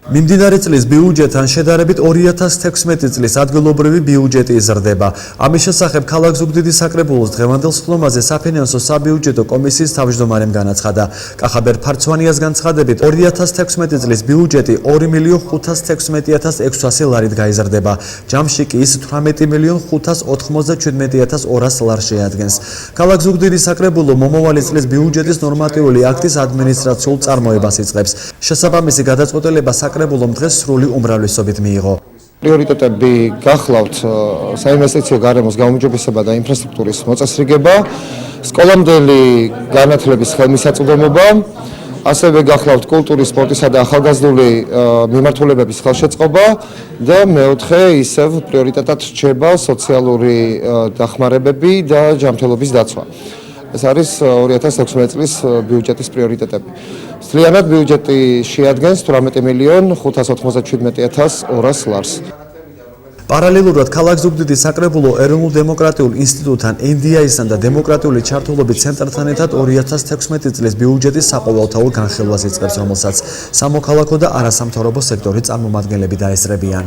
მიმდინარე წლის ბიუჯეტთან შედარებით 2016 წლის ადგილობრივი ბიუჯეტი იზრდება. ამის შესახებ ქალაქ ზუგდიდის საკრებულოს დღევანდელ სხდომაზე საფინანსო საბიუჯეტო კომისიის თავმჯდომარემ განაცხადა. კახაბერ ფარცვანიას განცხადებით 2016 წლის ბიუჯეტი 2.516.600 ლარით გაიზრდება. ჯამში კი ის 18.597.200 ლარს შეადგენს. ქალაქ ზუგდიდის საკრებულო მომავალი წლის ბიუჯეტის ნორმატიული აქტის ადმინისტრაციულ წარმოებას იწყებს. შესაბამისი გადაწყვეტილება საკრებულომ დღეს სრული უმრავლესობით მიიღო. პრიორიტეტები გახლავთ საინვესტიციო გარემოს გაუმჯობესება და ინფრასტრუქტურის მოწესრიგება, სკოლამდელი განათლების ხელმისაწვდომობა, ასევე გახლავთ კულტურის, სპორტისა და ახალგაზრდული მიმართულებების ხელშეწყობა და მეოთხე ისევ პრიორიტეტად რჩება სოციალური დახმარებები და ჯანმრთელობის დაცვა. ეს არის 2016 წლის ბიუჯეტის პრიორიტეტები. Მთლიანად ბიუჯეტი შეადგენს 18.597.200 ლარს. პარალელურად ქალაქ ზუგდიდის საკრებულო ეროვნულ-დემოკრატიულ ინსტიტუტთან, NDI-სთან და დემოკრატიული ჩართულობის ცენტრთან ერთად 2016 წლის ბიუჯეტის საყოველთაო განხილვას იწყებს, რომელსაც სამოქალაქო და არასამთავრობო სექტორის წარმომადგენლები დაესწრებიან.